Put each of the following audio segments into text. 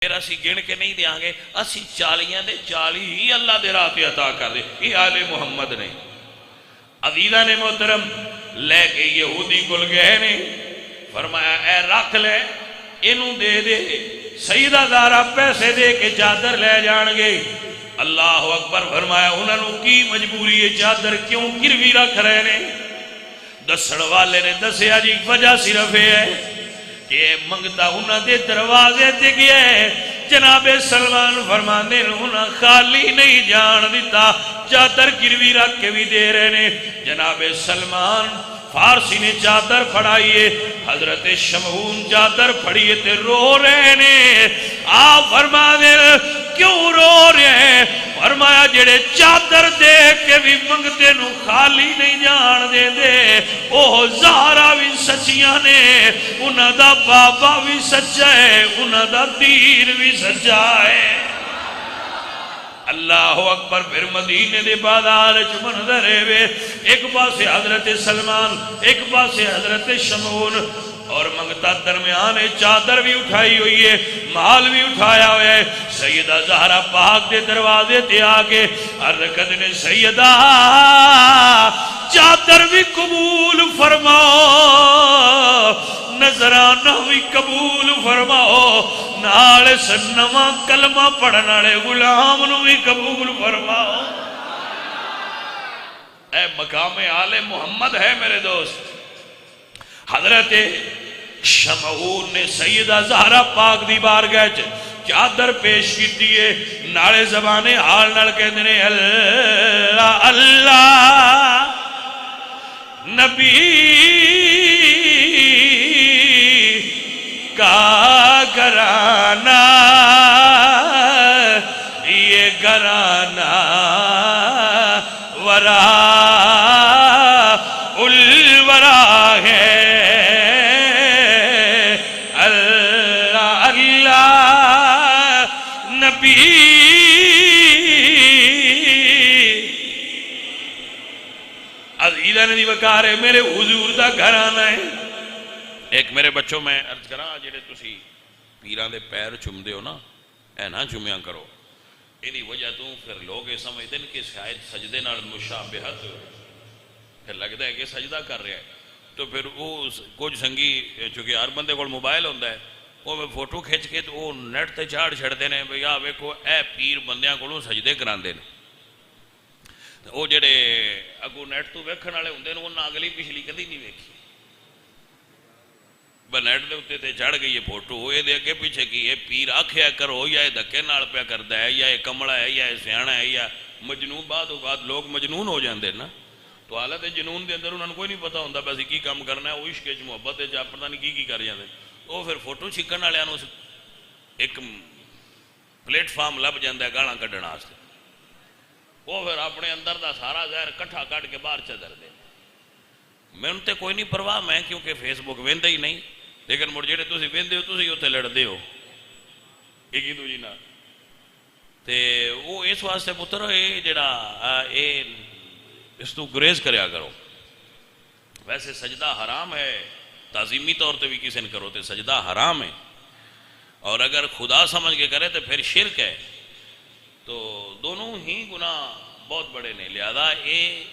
پھر اسی گن کے نہیں دیاں گے، اسی 40 دے 40 ہی اللہ دے راہ تے عطا کر دے. یہ آل محمد نے. عزیزہ نے محترم لے کے یہودی کل گئے نے، فرمایا اے رکھ لے، انہوں دے دے. سیدہ زہرا پیسے دے کے چادر لے جان گے. اللہ اکبر. فرمایا انہوں کی مجبوری ہے، چادر کیوں گروی رکھ رہے نے؟ دسڑ والے نے دسیا جی وجہ صرف ہے کہ منگتا انہوں دے دروازے تے گیا ہے. جناب سلمان فرمانے انہوں خالی نہیں جان دیتا، چادر گروی رکھ کے بھی دے رہے نے. جناب سلمان فارسی نے چادر پھڑائیے، حضرت شمعون چادر پھڑیے تے رو رہے نے. آپ فرما دے کیوں رو رہے ہیں؟ فرمایا جڑے چادر دے کے بھی منگتے نو خالی نہیں جان دے دے، اوہ زہرا بھی سچیاں نے، انہاں دا بابا بھی سچا ہے، انہاں دا دین بھی سچا ہے. اللہ اکبر. پھر مدینے دے بازار چ منظر ہے، ایک پاسے حضرت سلمان، ایک پاسے حضرت شمعون، اور منگتا درمیان چادر بھی اٹھائی ہوئی ہے، مال بھی اٹھایا ہویا ہے. سیدہ زہرا پاک دے دروازے تے آگے عرض کرنے سیدہ چادر بھی قبول فرماؤ، نظرانہ بھی قبول فرماؤ، نال سنما کلمہ پڑھنالے غلام نو بھی قبول فرماؤ. اے مقام آل محمد ہے میرے دوست. حضرت شمعون نے سیدہ زہرا پاک دی بارگاہ چادر پیش کی دیئے، نالے زبانے حال نال کہتے ہیں اللہ اللہ نبی کا گھرانہ، یہ گھرانہ ورا الورا ہے. اللہ اللہ نبی. عزیزہ نے دی وکارے میرے حضور دا گھرانہ ہے. ایک میرے بچوں میں عرض کراں جڑے تسی پیران دے پیر چم دے ہو نا، اے نا چمیاں کرو. ایدی وجہ تو پھر لوگ یہ سمجھتے ہیں کہ شاید سجدے نال مشابہت، پھر لگتا ہے کہ سجدہ کر رہا ہے. تو پھر وہ کچھ سنگی چونکہ ہر بندے کو موبائل ہوتا ہے، وہ میں فوٹو کھینچ کے تو وہ نیٹ تے چاڑ چھڑتے ہیں بھئی آ ویکھو اے پیر بندیاں کو سجدے کراندے نے. وہ جڑے اگو نیٹ تو ویکھن والے ہوندے نے انہاں اگلی پچھلی کدی نہیں ویکھی، نیٹ دے اتے تے چڑھ گئی یہ فوٹو، یہ دے اگے پیچھے کی یہ پیر آکھیا کرو، یا یہ دھکے نال پیا کردا ہے، یا یہ کمڑا ہے، یا یہ سیاںا ہے، یا مجنون. بعد لوگ مجنون ہو جاندے نا، تو حالت جنون دے اندر انہوں نے کوئی نہیں پتا ہوتا بس کی کام کرنا ہے. وہ عشق وچ محبت وچ پتہ نہیں کی کر جاندے. وہ پھر فوٹو چھکن والے ایک پلیٹ فارم لب جاتا ہے گالاں کڈن واسطے. وہ پھر اپنے اندر دا سارا زہر کٹھا کٹ کے باہر چدر دے. مینوں تے کوئی نہیں پرواہ، میں کیونکہ فیس بک ویندا ہی نہیں، لیکن مڑ جڑے تسی ویندے ہو تسی اوتے لڑدے ہو ایک دوجے نال. تے وہ اس واسطے پتر اے جڑا اے اس تو گریز کریا کرو. ویسے سجدہ حرام ہے، تعظیمی طور تے بھی کسی نے کرو تے سجدہ حرام ہے، اور اگر خدا سمجھ کے کرے تو پھر شرک ہے. تو دونوں ہی گناہ بہت بڑے نے، لہذا یہ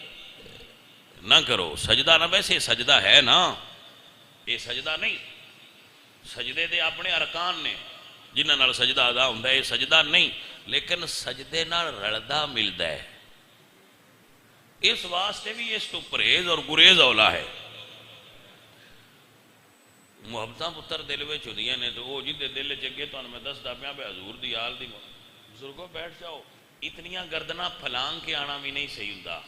نہ کرو. سجدہ نہ، ویسے سجدہ ہے نا، یہ سجدہ نہیں. سجدے دے اپنے ارکان نے جنہاں نال سجدہ ادا ہوندا ہے، یہ سجدہ نہیں، لیکن سجدے نال رلدا ملدا ہے. اس واسطے بھی اس تو پرہیز اور گریز اولا ہے. محبتاں پتر دل وچ ہوندیاں نے، تو وہ جدے دل چگے تو میں دسدا پیا بے حضور دی حال دی. بزرگوں بیٹھ جاؤ، اتنیاں گردناں پھلانگ کے آنا بھی نہیں صحیح ہوندا.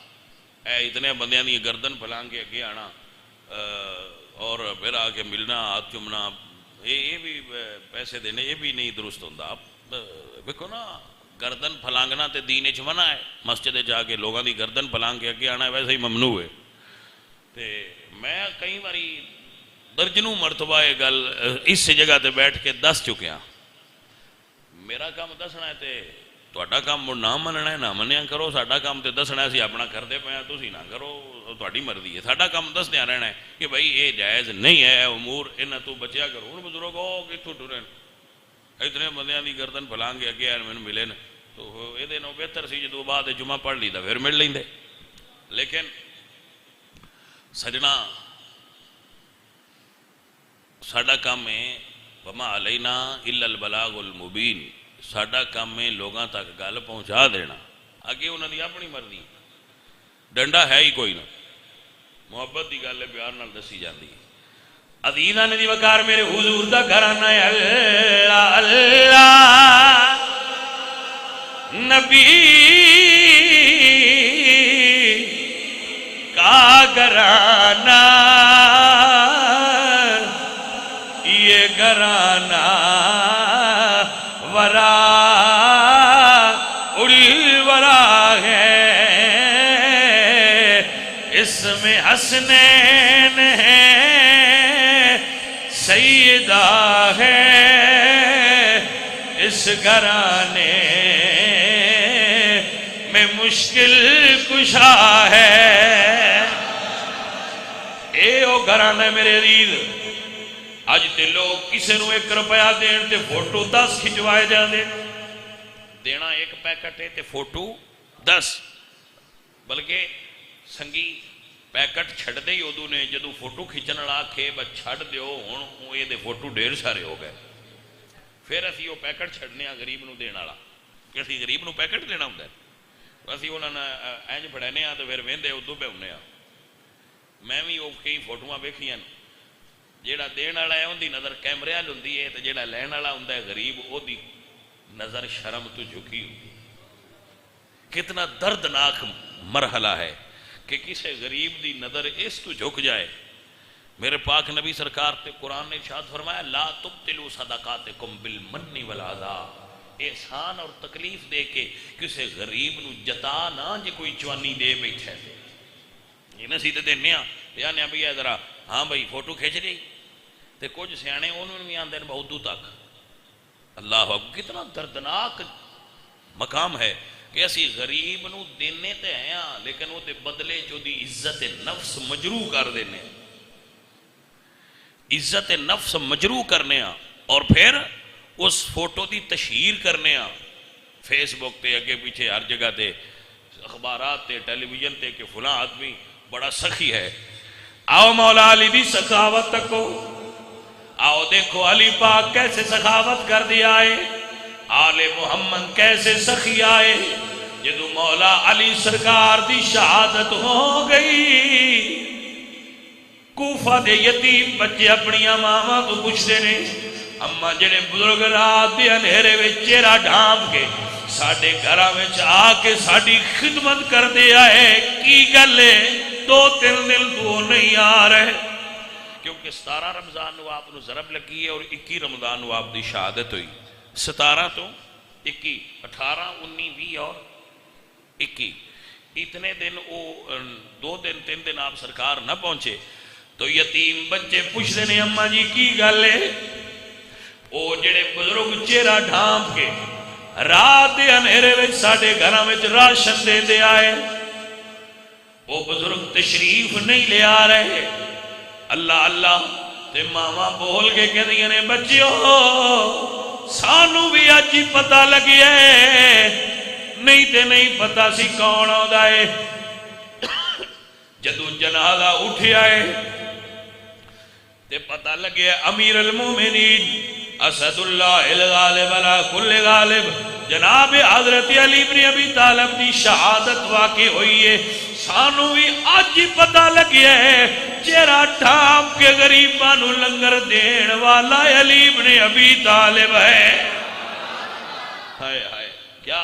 اے اتنے بندیاں دی گردن پھلانگ کے اگے آنا اور پھر آ کے ملنا، ہاتھ چومنا، یہ بھی پیسے دینے، یہ بھی نہیں درست ہوندا. دیکھو نا، گردن پھلانگنا تے دین وچ منع ہے. مسجد جا کے لوگاں دی گردن پھلانگ کے اگے آنا ویسے ہی ممنوع ہے. تے میں کئی باری درجنوں مرتبہ یہ گل اس جگہ تے بیٹھ کے دس چکیا. میرا کام دسنا ہے تے تہاڈا کام نہ مننا ہے، نہ منیا کرو. ساڈا کام تے دسنا ہے، اسی اپنا کرتے پے ہاں، تسی نہ کرو، تہاڈی مرضی ہے. ساڈا کام دسدیاں رہنا ہے کہ بھائی یہ جائز نہیں ہے امور، انہاں تو بچیا کرو. ہن بزرگو کتھوں ٹرن اتنے بندیاں دی گردن پھلان کے اگے میں ملے نا تو یہ بہتر سی جدو بعد جمعہ پڑھ لی پھر مل لیں. لیکن سجنا ساڈا کام ہے وما علینا الا البلاغ المبین. ساڈا کام ہے لوگاں تک گل پہنچا دینا. اگے انہوں نے اپنی مرضی ڈنڈا ہے ہی کوئی نہ. محبت کی گل ہے پیار نال دسی جاتی ہے. عزیزاں نے دی وقار میرے حضور دا گھرانہ ہے اللہ اللہ نبی کا گھرانہ یہ گھرانہ ورا الورا ہے. اس میں حسنین ہے سیدہ ہے اس گھرانے میں مشکل کشا ہے. اے او گھرانے میرے عزیز اج تے لوگ کسے نو 1 روپیہ دین تے فوٹو 10 کھچوائے جاندے. دینا 1 پیکٹ ہے تے فوٹو 10. بلکہ سنگی پیکٹ چھڑ دے ہی ادو نے جدو فوٹو کھچن والا آکھے بس چھڑ دیو ہن یہ فوٹو ڈھیر سارے ہو گئے. پھر اسی وہ پیکٹ چھڑنے غریب نو دین والا کہ اسی غریب نو پیکٹ دینا ہوندا ہے. اسی انہاں نے انج پڑھنے آ تو پھر وہندے ادو پہ ہونے آ. میں بھی وہ کئی فوٹواں ویکھیاں جیڑا دین والا ہے اون دی نظر کیمرے وال ہوندی ہے تے جیڑا لین والا ہوندا ہے غریب او دی نظر شرم تو جھکی ہوندی. کتنا دردناک مرحلہ ہے کہ کسی غریب دی نظر اس تو جھک جائے. میرے پاک نبی سرکار تے قرآن نے ارشاد فرمایا لا تبطلوا صدقاتکم بالمن والعذا. احسان اور تکلیف دے کے کسی غریب نو جتا نہ جے کوئی چوانی دے بیٹھے یہ نہ سیدھے دینے یا نے بھی ذرا ہاں بھائی فوٹو کھینچ رہی تے کچھ سیانے انہوں نے بھی آندے بہت دور تک. اللہ اکبر کتنا دردناک مقام ہے کہ اسی غریب نو دینے تے ہیں لیکن وہ دے بدلے جو دی عزت نفس مجروح کر دینے عزت نفس مجروح کرنے اور پھر اس فوٹو دی تشہیر کرنے فیس بک تے اگے پیچھے ہر جگہ تے اخبارات تے ٹیلی ویژن تے کہ فلاں آدمی بڑا سخی ہے. آؤ مولا علی دی سخاوت تکو. آؤ دیکھو علی پاک کیسے سخاوت کر دیا ہے. آل محمد کیسے سخی آئے. جدو مولا علی سرکار دی شہادت ہو گئی کوفہ دے یتیم بچے اپنی ماما تو پوچھتے نے اما جڑے بزرگ رات دے اندھیرے وچ چہرہ ڈھانپ کے ساڈے گھراں وچ آ کے ساڈی خدمت کر دیا ہے کی گل ہے 2-3 دن تو نہیں آ رہے. کیونکہ 17 رمضان نو آپ نو ضرب لگی ہے اور 21 رمضان نو آپ دی شہادت ہوئی. 17 تو 21 18 19 20 اور 21 اتنے دن وہ 2 دن 3 دن آپ سرکار نہ پہنچے تو یتیم بچے پوچھتے ہیں اماں جی کی گل ہے. وہ جڑے بزرگ چہرہ ڈھانپ کے رات دے اندھیرے وچ ساڈے گھراں وچ راشن دے دے آئے وہ بزرگ تشریف نہیں لے آ رہے. اللہ اللہ تے ماما بول کے کہندیاں نے بچیو سانو بھی اج ہی پتہ لگیا ہے نہیں تے نہیں پتہ سی کون آندا ہے. جدو جنازہ اٹھیا ہے تے پتہ لگیا امیر المومنین اسد اللہ الغالب علی کل غالب جناب حضرت علی بن ابی طالب دی شہادت واقع ہوئی ہے. سانو بھی آج ہی پتہ لگیا ہے چہرہ ڈھانپ کے غریباں نو لنگر دین والا علی بن ابی طالب ہے. ہائے ہائے کیا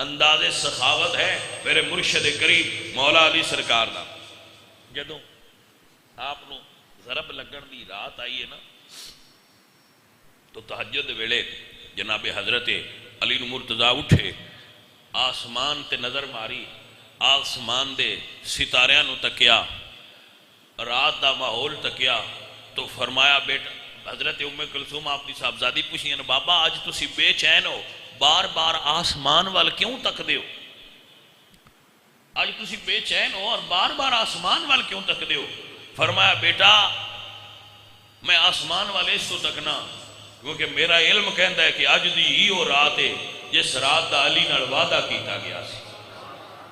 انداز سخاوت ہے میرے مرشد کریم مولا علی سرکار دا. جدوں آپ نو ضرب لگن دی رات آئی ہے نا تو تہجد ویلے جناب حضرت علی مرتضیٰ اٹھے آسمان تے نظر ماری آسمان دے ستاریاں نو تکیا رات دا ماحول تکیا تو فرمایا بیٹا حضرت ام کلثوم آپ دی صاحبزادی پوچھی ہیں بابا آج تسی بے چین ہو بار بار آسمان وال کیوں تک دیو آج تسی بے چین ہو اور بار بار آسمان وال کیوں تک دیو. فرمایا بیٹا میں آسمان والے اس تو تکنا کیونکہ میرا علم کہندا ہے کہ اج دی ہی وہ رات ہے جس رات دا علی نال وعدہ کیتا گیا سی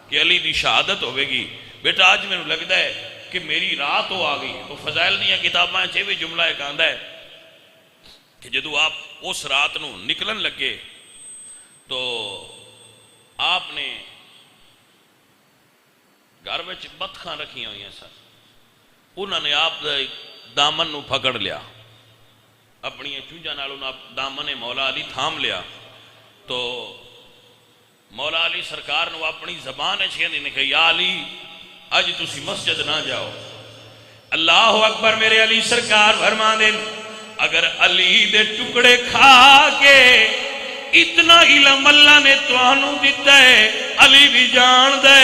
کہ علی دی شہادت ہوے گی۔ بیٹا اج مینوں لگدا ہے کہ میری رات ہو آ گئی۔ تو فضائل دیاں کتاباں چ بھی جملہ ایک آندا ہے کہ جدو آپ اس رات نو نکلن لگے تو آپ نے گھر میں بطخاں رکھیاں ہوئی ہیں سر، انہوں نے آپ دامن نو پکڑ لیا، اپنی چونجا نال انہوں دامن مولا علی تھام لیا۔ تو مولا علی سرکار نو اپنی زبان چھیندی نے کہ یا علی اج تسی مسجد نہ جاؤ۔ اللہ اکبر۔ میرے علی سرکار فرمان دے اگر علی دے ٹکڑے کھا کے اتنا علم اللہ نے توانو دیتا ہے، علی بھی جان دے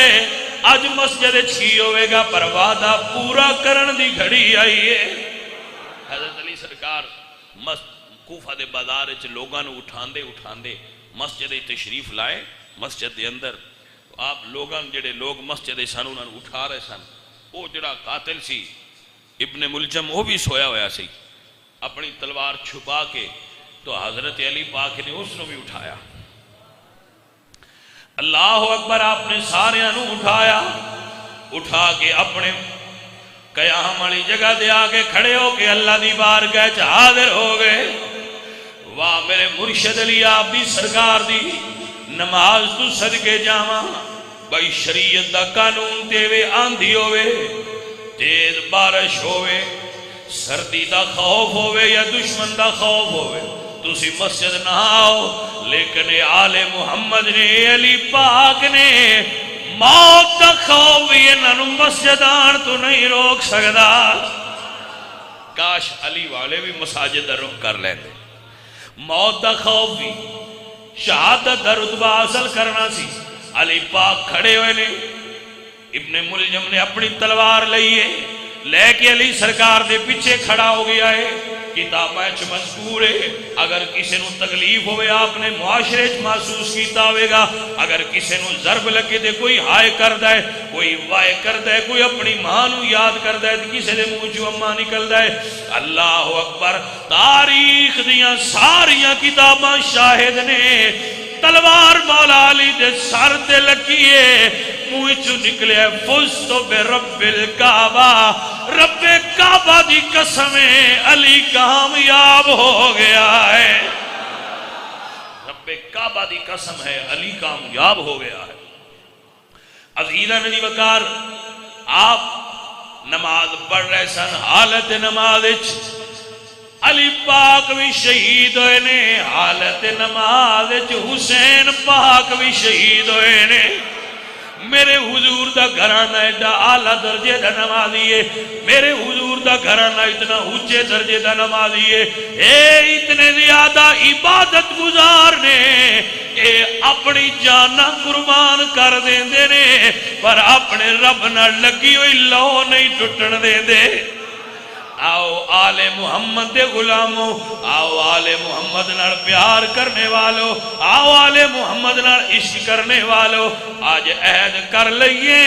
اج مسجد چھکی ہوئے گا، پر وعدہ پورا کرن دی گھڑی آئی ہے۔ حضرت علی سرکار کوفہ دے بازار وچ لوگاں نو اٹھاندے مسجد تشریف لائے۔ مسجد دے اندر آپ لوگاں جڑے لوگ مسجد سن انہاں نو اٹھا رہے سن، وہ جڑا قاتل سی ابن ملجم وہ بھی سویا ہویا سی اپنی تلوار چھپا کے، تو حضرت علی پاک نے اس نے بھی اٹھایا۔ اللہ اکبر۔ آپ نے سارے نو اٹھا کے اپنے قیام والی جگہ دے آگے کھڑے ہو کے اللہ دی بارگاہ وچ حاضر ہو گئے۔ واہ میرے مرشد علی آپ دی سرکار دی نماز تو صدقے جاواں، بھائی شریعت دا قانون تے وے آندھی ہوئے، تیز بارش ہوئے، سردی دا خوف ہوئے یا دشمن دا خوف ہوئے، تسی مسجد نہ آؤ، لیکن آل محمد نے علی پاک نے موت دا خوف بھی انہوں مسجد آن تو نہیں روک سکتا۔ کاش علی والے بھی مساجد رخ کر لیتے، موت دا خوف بھی شہادت دا رتبہ حاصل کرنا سی۔ علی پاک کھڑے ہوئے نے، ابن ملجم نے اپنی تلوار لئیے لے کے علی سرکار دے پیچھے کھڑا ہو گیا ہے۔ کتابیں مذکور ہے اگر کسی نو تکلیف ہوئے آپ نے معاشرے محسوس کیتا ہوئے گا، اگر کسی نو ضرب لگے دے کوئی ہائے کر دے، کوئی وائے کر دے، کوئی اپنی ماں نو یاد کر دے، کسی دے منہ چوں اماں نکل دے۔ اللہ اکبر۔ تاریخ دیاں ساریاں کتاباں شاہد نے تلوار مولا علی دے سر تے لگیے، منہ چوں نکلے فزت برب الکعبہ، رب کعبہ دی قسم علی کامیاب ہو گیا ہے۔ رب کعبہ دی قسم ہے علی کامیاب ہو گیا ہے۔ عزیزاں نبی وقار آپ نماز پڑھ رہے سن، حالت نماز علی پاک بھی شہید ہوئے نے، حالت نماز حسین پاک بھی شہید ہوئے نے۔ میرے حضور دا گھرانہ ایڈا اعلیٰ درجے دا نمازی ہے، میرے حضور دا گھرانہ اتنا اونچے درجے دا نمازی ہے، اے اتنے زیادہ عبادت گزار نے، اے اپنی جانا قربان کر دیں دے نے، پر اپنے رب نہ لگی ہوئی لو نہیں ٹوٹن دیں دے۔ آؤ آل محمد دے غلاموں، آؤ آل محمد نال پیار کرنے والوں، آؤ آل محمد نال عشق کرنے والوں، آج عہد کر لئیے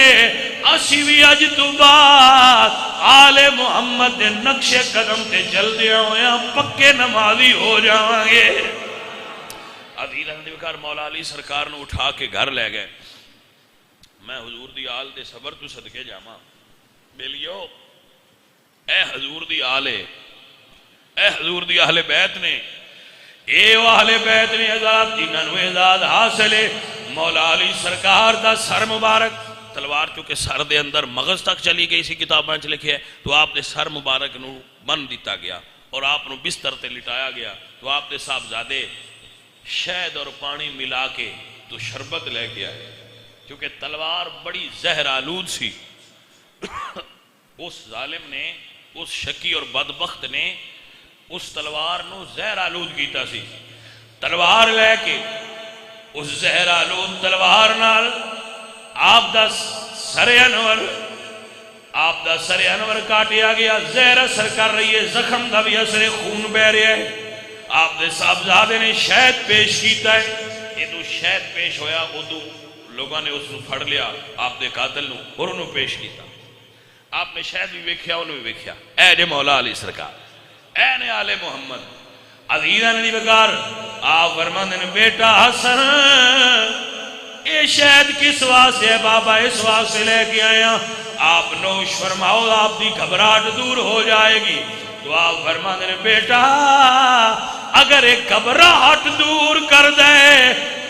اسی بھی اج تو بعد آل محمد دے نقش قدم تے چل دیا ہویا پکے نمازی ہو جاؤں گے۔ عزیزاں دیوکار مولا علی سرکار نے اٹھا کے گھر لے گئے۔ میں حضور دی آل دے صبر تو صدقے جاما بیلیو، اے حضور دی آلے، اے حضور دی اہل بیت نے، اے وہ اہل بیت نے عذاب جنہاں نو اعزاز حاصل ہے۔ مولا علی سرکار دا سر مبارک، تلوار چونکہ سر دے اندر مغز تک چلی گئی سی، کتاباں چ لکھے ہے، تو آپ دے سر مبارک نو بن دیتا گیا اور آپ نو بستر تے لٹایا گیا۔ تو آپ دے صاحبزادے شہد اور پانی ملا کے تو شربت لے کے آئے، کیونکہ تلوار بڑی زہر آلود سی۔ اس ظالم نے، اس شکی اور بدبخت نے اس تلوار نو زہر آلود کیتا سی۔ تلوار لے کے اس زہر آلود تلوار نال آپ دا سر انور، آپ دا سر انور کاٹیا گیا، زہر اثر کر رہی ہے، زخم دا بھی اثر خون بہ رہا ہے۔ آپ دے صاحبزادے نے شہد پیش کیتا ہے، یہ تو شہد پیش ہویا، ادو لوگوں نے اس نو پھڑ لیا، آپ دے قاتل نو اور انہوں پیش کیتا۔ آپ نے شہد بھی ویکھیا، انہوں بھی ویکھیا۔ اے جے مولا علی سرکار، اے نے آل محمد، عزیزاں دی وقار آپ فرماندے نے بیٹا حسن اے شہد کس واسطے ہے بابا؟ اس واسطے لے کے آیا آپ نوش فرماؤ آپ دی گھبراہٹ دور ہو جائے گی۔ تو آپ فرماندے نے بیٹا اگر ایک گھبراہٹ دور کر دے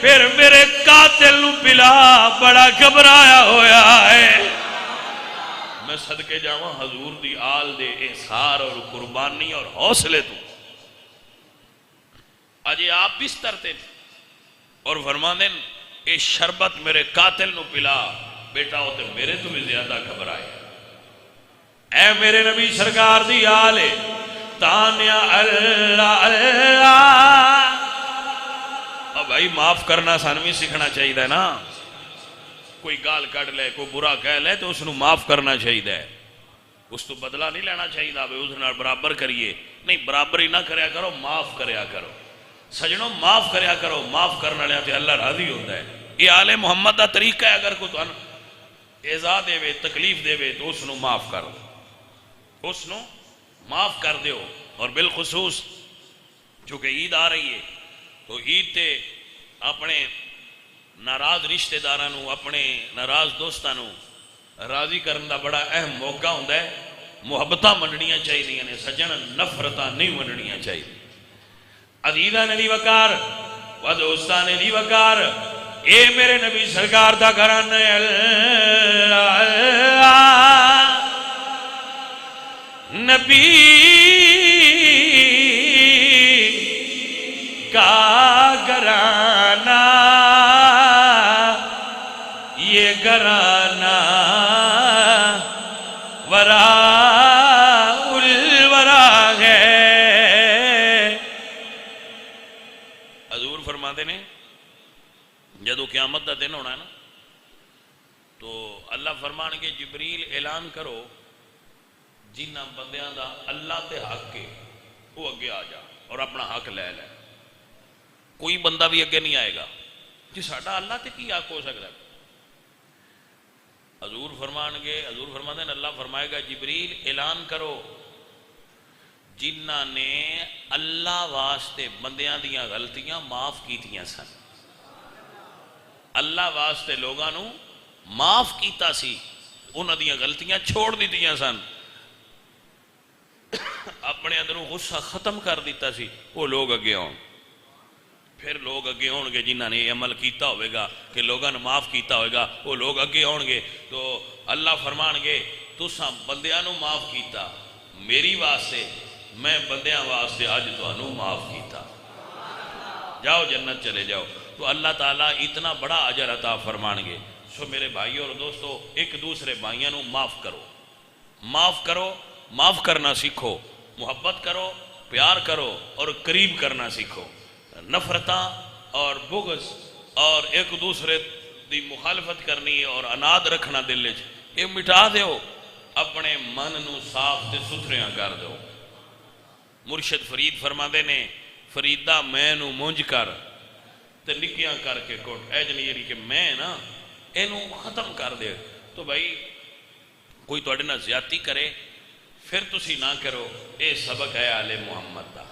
پھر میرے قاتل نو پلا، بڑا گھبرایا ہویا ہے۔ میں صدقے جاواں حضور دی آل دے احسار اور قربانی اور حوصلے تو اجے آپ بستر تے اور فرماندے اے شربت میرے قاتل نو پلا، بیٹا ہوتے میرے تو بھی زیادہ گھبرائے۔ اے میرے نبی سرکار دی آل تانیا اللہ اللہ۔ اب بھائی معاف کرنا سانوی سیکھنا چاہیے نا، کوئی گال کٹ لے کوئی برا کہہ لے تو اس نو معاف کرنا چاہیے، اس تو بدلہ نہیں لینا چاہیے بھائی اس نال برابر کریے، نہیں برابر ہی نہ کریا کرو، معاف کریا کرو سجنوں، معاف کریا کرو، معاف کرنا لیا تے اللہ راضی ہوتا ہے۔ یہ آل محمد دا طریقہ ہے، اگر کوئی تو ایزا دے وے تکلیف دے وے تو اس نو معاف کر دو، اس نو معاف کر دیو۔ اور بالخصوص چونکہ عید آ رہی ہے تو عید تے اپنے ناراض رشتہ دارانو، اپنے ناراض دوستانو راضی کرن دا بڑا اہم موقع ہوتا ہے۔ محبتاں منڈنیاں چاہیے نے سجن، نفرتاں نہیں منڈنیاں چاہیے۔ عزیزاں نے دی وقار و دوستان نے دی وقار اے میرے نبی سرکار دا گھرانا ہے۔ اللہ نبی کا گھرانا، یہ گھرانا وراء الورا ہے۔ حضور فرماتے نے جدو قیامت دا دن ہونا ہے نا تو اللہ فرمان کے جبریل اعلان کرو جنہ بندیاں دا اللہ تے حق کے وہ اگے آ جا اور اپنا حق لے لے۔ کوئی بندہ بھی اگے نہیں آئے گا کہ ساڈا اللہ تے کی حق ہو سکتا ہے۔ حضور فرمان گے، حضور فرماتے ہیں اللہ فرمائے گا جبریل اعلان کرو جنہ نے اللہ واسطے بندیاں دیاں غلطیاں معاف کیتیاں سن، اللہ واسطے لوگاں نو معاف کیتا سی، انہاں دیاں غلطیاں چھوڑ دیتیاں سن، اپنے اندروں غصہ ختم کر دیتا سی، وہ لوگ اگے ہوں۔ پھر لوگ اگے ہون گے جنہاں نے عمل کیتا ہوئے گا کہ لوگاں نے معاف کیتا ہوئے گا، وہ لوگ اگے ہون گے تو اللہ فرمان گے تساں بندیاں نو معاف کیتا میری واسطے، میں بندیاں واسطے آج تانوں معاف کیتا، جاؤ جنت چلے جاؤ۔ تو اللہ تعالیٰ اتنا بڑا اجر عطا فرمان گے۔ سو میرے بھائی اور دوستو ایک دوسرے بھائیاں نو معاف کرو، معاف کرو، معاف کرنا سیکھو، محبت کرو، پیار کرو اور قریب کرنا سیکھو۔ نفرتاں اور بغض اور ایک دوسرے دی مخالفت کرنی اور اناد رکھنا دل وچ یہ مٹا دیو، اپنے من نو صاف تے ستھریاں کر دو۔ مرشد فرید فرماندے نے فریدہ میں نو مونج کر تے نکیاں کر کے کوٹ، اے جنیری کہ میں نا اینو ختم کر دے۔ تو بھائی کوئی تو اڈنا زیادتی کرے پھر تسی نہ کرو، اے سبق ہے آل محمد دا،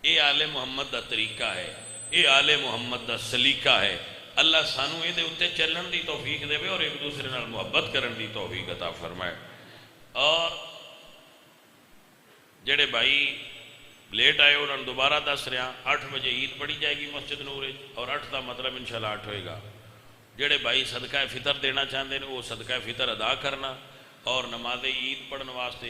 اے آل محمد دا طریقہ ہے، اے آل محمد دا سلیقہ ہے۔ اللہ سانو اے دے اتے چلن دی توفیق دے اور ایک دوسرے نال محبت کرن دی توفیق عطا فرمائے۔ اور جڑے بھائی لیٹ آئے انہوں نے دوبارہ دس رہا 8 بجے عید پڑھی جائے گی مسجد نور اور 8 دا مطلب انشاءاللہ 8 ہوئے گا۔ جڑے بھائی صدقہ فطر دینا چاہتے ہیں وہ صدقہ فطر ادا کرنا اور نماز عید پڑھنے واسطے